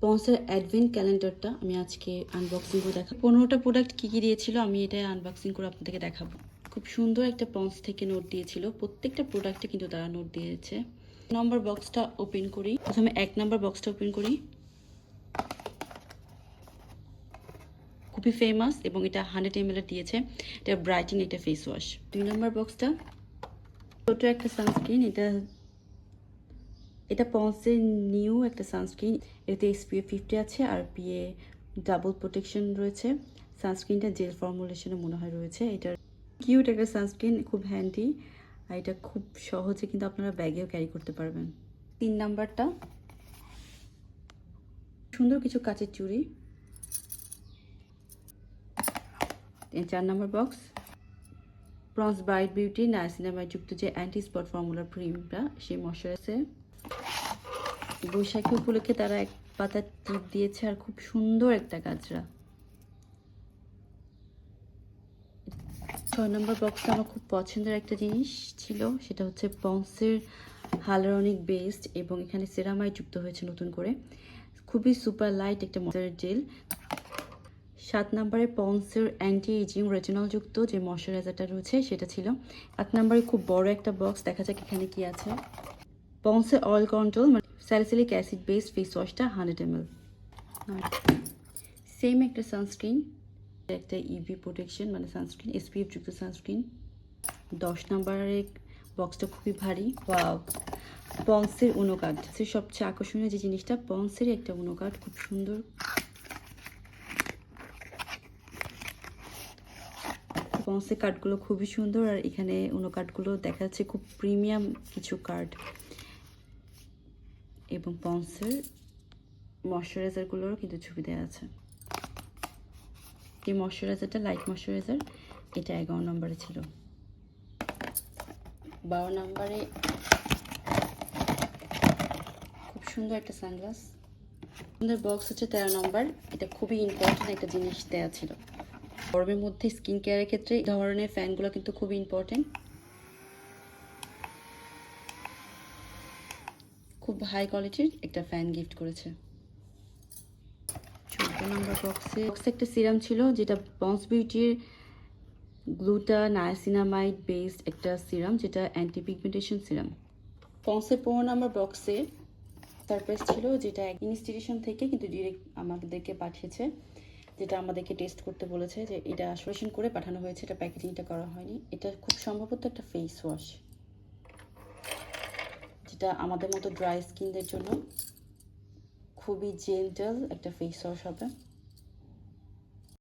পন্সের advent ক্যালেন্ডারটা আমি আজকে unboxing করে দেখাবো। 15টা প্রোডাক্ট কী কী দিয়েছিল আমি এটা আনবক্সিং করে আপনাদেরকে দেখাবো। খুব সুন্দর একটা পন্স থেকে নোট দিয়েছিল, প্রত্যেকটা প্রোডাক্টে কিন্তু তারা নোট দিয়েছে। নম্বর বক্সটা ওপেন করি। প্রথমে 1 নম্বর বক্সটা ওপেন করি। খুবই ফেমাস এবং এটা 100 ml দিয়েছে। এটা ব্রাইটিং একটা ফেস ওয়াশ। 2 নম্বর বক্সটা ছোট একটা সানস্ক্রিন। এটা পন্সের নিউ একটা সানস্ক্রিন। এতে SPF 50 আছে আর PA ডাবল প্রোটেকশন রয়েছে। সানস্ক্রিনটা জেল ফর্মুলেশনে মনে হয় রয়েছে। এটা কিউট একটা সানস্ক্রিন, খুব হ্যান্ডি আর এটা খুব সহজে কিন্তু আপনারা ব্যাগেও ক্যারি করতে পারবেন। 3 নাম্বারটা সুন্দর কিছু কাচের চুড়ি। 4 number box ponds bright beauty niacinamide যুক্ত যে অ্যান্টি স্পট ফর্মুলার ক্রিমটা, সেই ময়শ্চারাইজার। বৈশাখী উপলক্ষে তারা এক পাতা টিপ দিয়েছে আর খুব সুন্দর একটা গাজরা। 6 নম্বর বক্সটা আমার খুব পছন্দের একটা জিনিস ছিল, সেটা হচ্ছে পন্সের হাইয়ালুরনিক বেসড এবং এখানে সেরামাইড যুক্ত হয়েছে নতুন করে। খুবই সুপার লাইট একটা ময়শ্চারাইজার জেল। 7 নম্বরে পন্সের অ্যান্টি এজিং রেটিনল যুক্ত যে ময়শ্চারাইজারটা রয়েছে সেটা ছিল। 8 নম্বরে খুব বড় একটা বক্স, দেখা যাক এখানে কি আছে। পন্সের অয়েল কন্ট্রোল মানে স্যালিসিলিক অ্যাসিড বেসড ফেস ওয়াশটা 100 ml। সেম একটা সানস্ক্রিন, একটা ইভি প্রোটেকশন মানে সানস্ক্রিন, SPF যুক্ত সানস্ক্রিন। 10 নম্বরের বক্সটা খুবই ভারী। ওয়াও, পন্সের উনো কার্ড। সবচেয়ে আকর্ষণীয় যে জিনিসটা, পন্সের একটা উনো কার্ড, খুব সুন্দর। পন্সের কার্ডগুলো খুবই সুন্দর আর এখানে উনো কার্ডগুলো দেখা যাচ্ছে খুব প্রিমিয়াম কিছু কার্ড। এবং পন্সের ময়শ্চারাইজারগুলোরও কিন্তু ছবি দেওয়া আছে। যে ময়শ্চারাইজারটা লাইট ময়শ্চারাইজার, এটা 11 নম্বরে ছিল। 12 নম্বরে খুব সুন্দর একটা সানগ্লাস। সুন্দর বক্স হচ্ছে 13 নম্বর। এটা খুবই ইম্পর্টেন্ট একটা জিনিস দেওয়া ছিল। গরমের মধ্যে স্কিন কেয়ারের ক্ষেত্রে এই ধরনের ফ্যানগুলো কিন্তু খুবই ইম্পর্টেন্ট। খুব হাই কোয়ালিটির একটা ফ্যান গিফট করেছে। 14 নম্বর বক্সে একটা সিরাম ছিল, যেটা পন্স বিউটির গ্লুটা নায়াসিনামাইড বেসড একটা সিরাম, যেটা অ্যান্টি পিগমেন্টেশন সিরাম। পন্সের 15 নম্বর বক্সে সারপ্রাইজ ছিল, যেটা ইনস্টিটিউশন থেকে কিন্তু ডিরেক্ট আমাদেরকে পাঠিয়েছে, যেটা আমাদেরকে টেস্ট করতে বলেছে, যে এটা সলিউশন করে পাঠানো হয়েছে, এটা প্যাকেজিংটা করা হয়নি। এটা খুব সম্ভবত একটা ফেস ওয়াশ, যেটা আমাদের মতো ড্রাই স্কিনদের জন্য খুবই জেন্টাল একটা ফেস ওয়াশ হবে।